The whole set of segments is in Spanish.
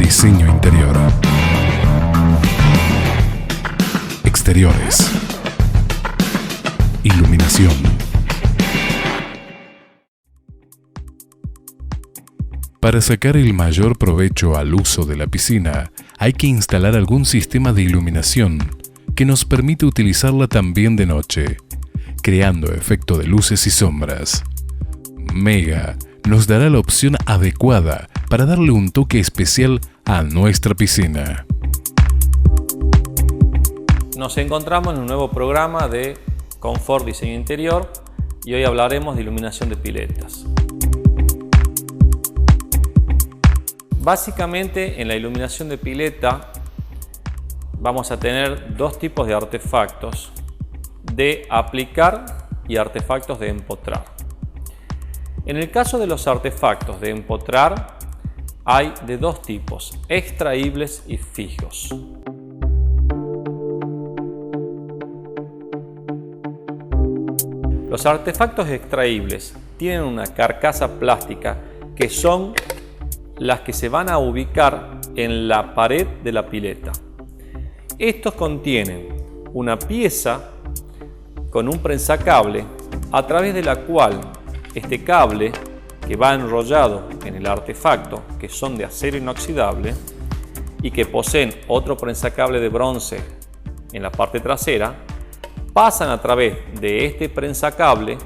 Diseño interior. Exteriores. Iluminación. Para sacar el mayor provecho al uso de la piscina, hay que instalar algún sistema de iluminación que nos permite utilizarla también de noche, creando efecto de luces y sombras. Mega nos dará la opción adecuada para darle un toque especial a nuestra piscina. Nos encontramos en un nuevo programa de Confort Diseño Interior y hoy hablaremos de iluminación de piletas. Básicamente en la iluminación de pileta vamos a tener dos tipos de artefactos de aplicar y artefactos de empotrar. En el caso de los artefactos de empotrar hay de dos tipos, extraíbles y fijos. Los artefactos extraíbles tienen una carcasa plástica que son las que se van a ubicar en la pared de la pileta. Estos contienen una pieza con un prensacable a través de la cual este cable que va enrollado en el artefacto, que son de acero inoxidable y que poseen otro prensacable de bronce en la parte trasera, pasan a través de este prensacable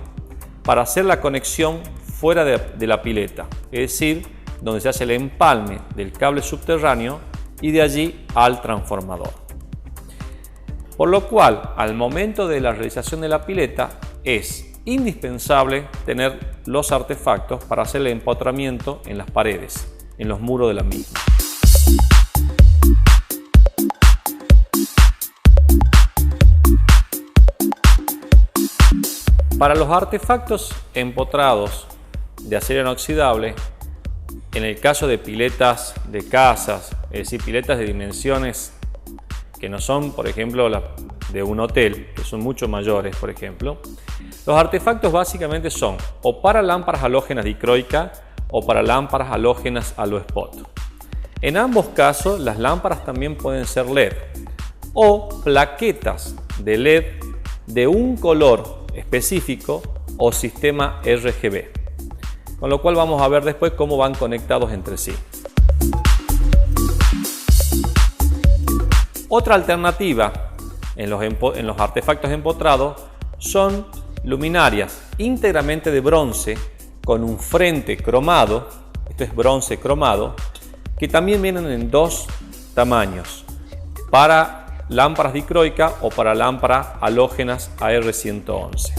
para hacer la conexión fuera de la pileta, es decir, donde se hace el empalme del cable subterráneo y de allí al transformador. Por lo cual, al momento de la realización de la pileta, es indispensable tener los artefactos para hacer el empotramiento en las paredes, en los muros de la misma. Para los artefactos empotrados de acero inoxidable, en el caso de piletas de casas, es decir, piletas de dimensiones que no son, por ejemplo, las de un hotel, que son mucho mayores, por ejemplo, los artefactos básicamente son o para lámparas halógenas dicroica o para lámparas halógenas halo spot. En ambos casos, las lámparas también pueden ser LED o plaquetas de LED de un color específico o sistema RGB. Con lo cual vamos a ver después cómo van conectados entre sí. Otra alternativa en los artefactos empotrados son luminarias íntegramente de bronce con un frente cromado, esto es bronce cromado, que también vienen en dos tamaños, para lámparas dicroica o para lámparas halógenas AR111.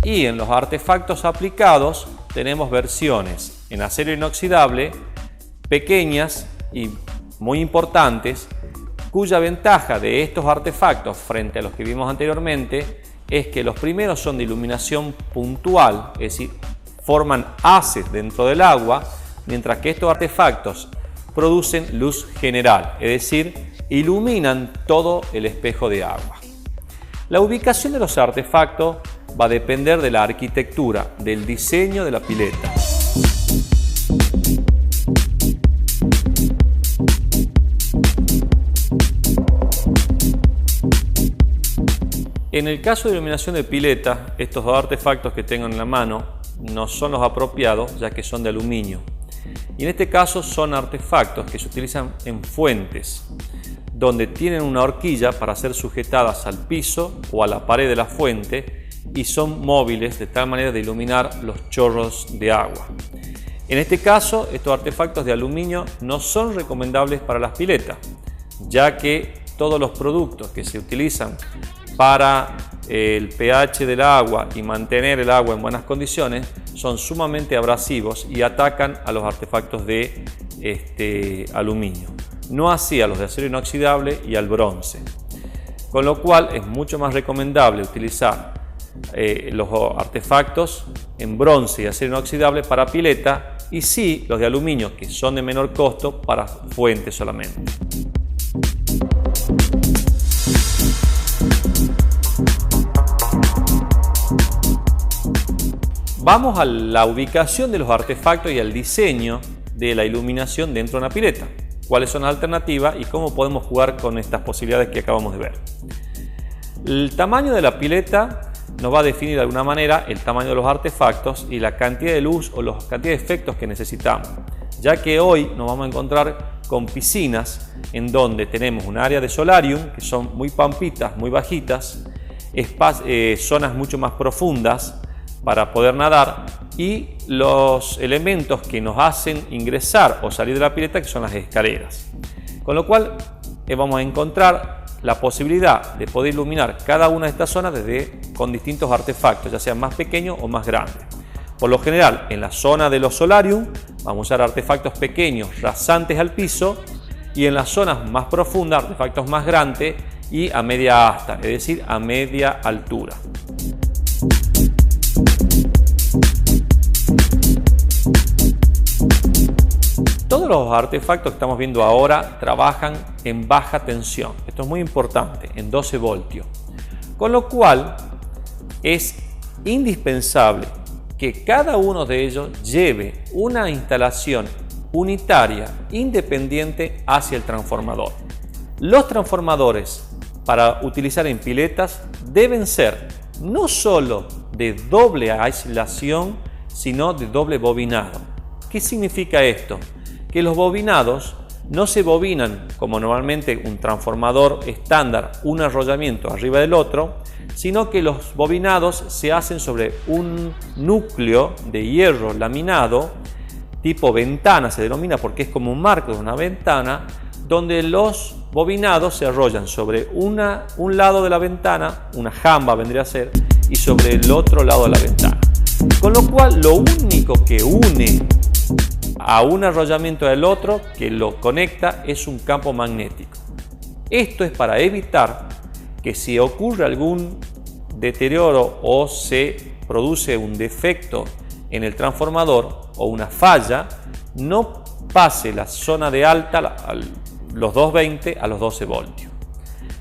Y en los artefactos aplicados tenemos versiones en acero inoxidable pequeñas y muy importantes, cuya ventaja de estos artefactos frente a los que vimos anteriormente es que los primeros son de iluminación puntual, es decir, forman haces dentro del agua, mientras que estos artefactos producen luz general, es decir, iluminan todo el espejo de agua. La ubicación de los artefactos va a depender de la arquitectura, del diseño de la pileta. En el caso de iluminación de pileta, estos dos artefactos que tengo en la mano no son los apropiados, ya que son de aluminio. Y en este caso son artefactos que se utilizan en fuentes, donde tienen una horquilla para ser sujetadas al piso o a la pared de la fuente y son móviles de tal manera de iluminar los chorros de agua. En este caso, estos artefactos de aluminio no son recomendables para las piletas, ya que todos los productos que se utilizan para el pH del agua y mantener el agua en buenas condiciones son sumamente abrasivos y atacan a los artefactos de aluminio. No así a los de acero inoxidable y al bronce. Con lo cual es mucho más recomendable utilizar los artefactos en bronce y acero inoxidable para pileta y sí los de aluminio, que son de menor costo, para fuentes solamente. vamos a la ubicación de los artefactos y al diseño de la iluminación dentro de una pileta. ¿Cuáles son las alternativas y cómo podemos jugar con estas posibilidades que acabamos de ver? El tamaño de la pileta nos va a definir de alguna manera el tamaño de los artefactos y la cantidad de luz o la cantidad de efectos que necesitamos, ya que hoy nos vamos a encontrar con piscinas en donde tenemos un área de solarium que son muy pampitas, muy bajitas, zonas mucho más profundas para poder nadar y los elementos que nos hacen ingresar o salir de la pileta, que son las escaleras. Con lo cual vamos a encontrar la posibilidad de poder iluminar cada una de estas zonas con distintos artefactos, ya sean más pequeños o más grandes. Por lo general, en la zona de los solarium vamos a usar artefactos pequeños rasantes al piso, y en las zonas más profundas artefactos más grandes y a media asta, es decir, a media altura. Todos los artefactos que estamos viendo ahora trabajan en baja tensión. Esto es muy importante, en 12 voltios. Con lo cual es indispensable que cada uno de ellos lleve una instalación unitaria, independiente hacia el transformador. Los transformadores para utilizar en piletas deben ser no solo de doble aislación, sino de doble bobinado. ¿Qué significa esto? Que los bobinados no se bobinan como normalmente un transformador estándar, un arrollamiento arriba del otro, sino que los bobinados se hacen sobre un núcleo de hierro laminado, tipo ventana se denomina porque es como un marco de una ventana, donde los bobinados se arrollan sobre un lado de la ventana, una jamba vendría a ser, y sobre el otro lado de la ventana. Con lo cual lo único que une a un arrollamiento del otro, que lo conecta, es un campo magnético. Esto es para evitar que si ocurre algún deterioro o se produce un defecto en el transformador o una falla, no pase la zona de alta, los 220 a los 12 voltios.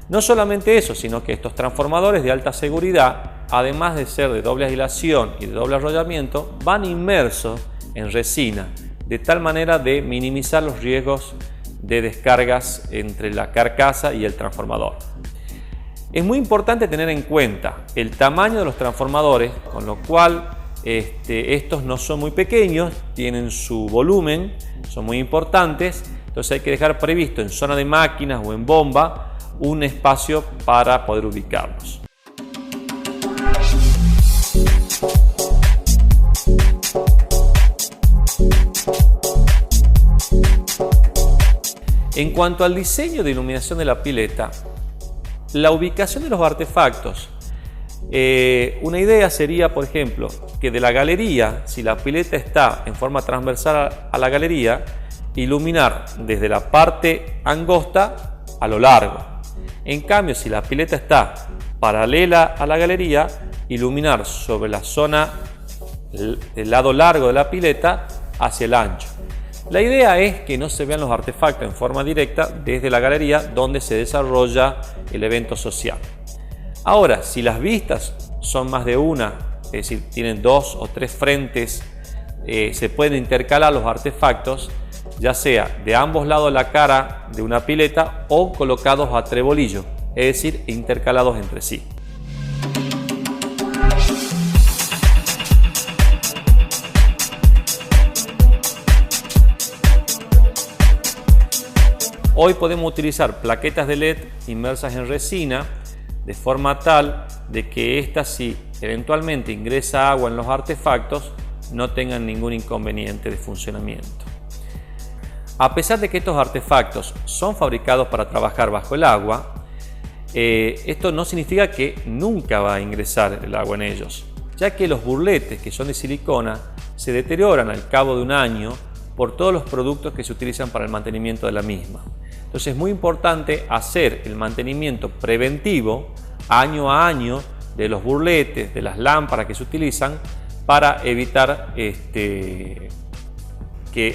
No solamente eso, sino que estos transformadores de alta seguridad, además de ser de doble aislación y de doble arrollamiento, van inmersos en resina, de tal manera de minimizar los riesgos de descargas entre la carcasa y el transformador. Es muy importante tener en cuenta el tamaño de los transformadores, con lo cual estos no son muy pequeños, tienen su volumen, son muy importantes, entonces hay que dejar previsto en zona de máquinas o en bomba un espacio para poder ubicarlos. En cuanto al diseño de iluminación de la pileta, la ubicación de los artefactos, una idea sería, por ejemplo, que de la galería, si la pileta está en forma transversal a la galería, iluminar desde la parte angosta a lo largo. En cambio, si la pileta está paralela a la galería, iluminar sobre la zona del lado largo de la pileta hacia el ancho. La idea es que no se vean los artefactos en forma directa desde la galería donde se desarrolla el evento social. Ahora, si las vistas son más de una, es decir, tienen 2 o 3 frentes, se pueden intercalar los artefactos, ya sea de ambos lados de la cara de una pileta o colocados a trebolillo, es decir, intercalados entre sí. Hoy podemos utilizar plaquetas de LED inmersas en resina de forma tal de que estas, si eventualmente ingresa agua en los artefactos, no tengan ningún inconveniente de funcionamiento. A pesar de que estos artefactos son fabricados para trabajar bajo el agua, esto no significa que nunca va a ingresar el agua en ellos, ya que los burletes, que son de silicona, se deterioran al cabo de un año por todos los productos que se utilizan para el mantenimiento de la misma. Entonces es muy importante hacer el mantenimiento preventivo año a año de los burletes, de las lámparas que se utilizan, para evitar que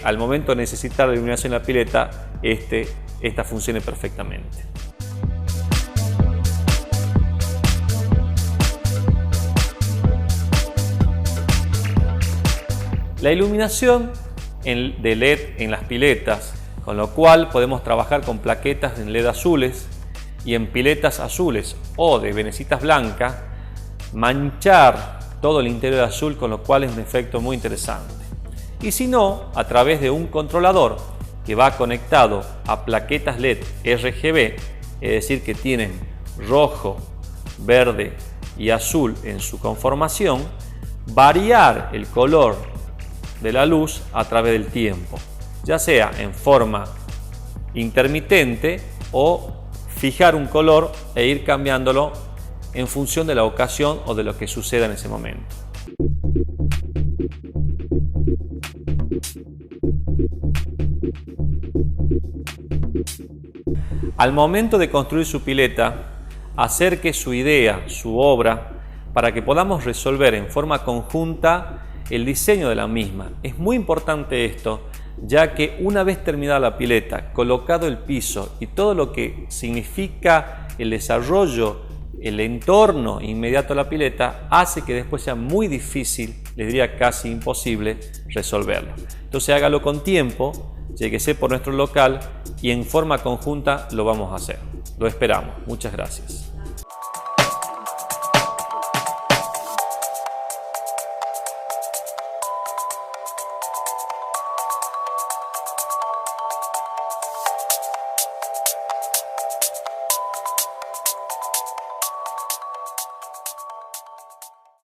al momento de necesitar la iluminación en la pileta, esta funcione perfectamente. La iluminación de LED en las piletas, con lo cual podemos trabajar con plaquetas en LED azules y en piletas azules o de venecitas blancas, manchar todo el interior azul, con lo cual es un efecto muy interesante. Y si no, a través de un controlador que va conectado a plaquetas LED RGB, es decir, que tienen rojo, verde y azul en su conformación, variar el color de la luz a través del tiempo, ya sea en forma intermitente o fijar un color e ir cambiándolo en función de la ocasión o de lo que suceda en ese momento. Al momento de construir su pileta, acerque su idea, su obra, para que podamos resolver en forma conjunta el diseño de la misma. Es muy importante esto, ya que una vez terminada la pileta, colocado el piso y todo lo que significa el desarrollo, el entorno inmediato a la pileta, hace que después sea muy difícil, les diría casi imposible, resolverlo. Entonces hágalo con tiempo, lléguese por nuestro local y en forma conjunta lo vamos a hacer. Lo esperamos. Muchas gracias.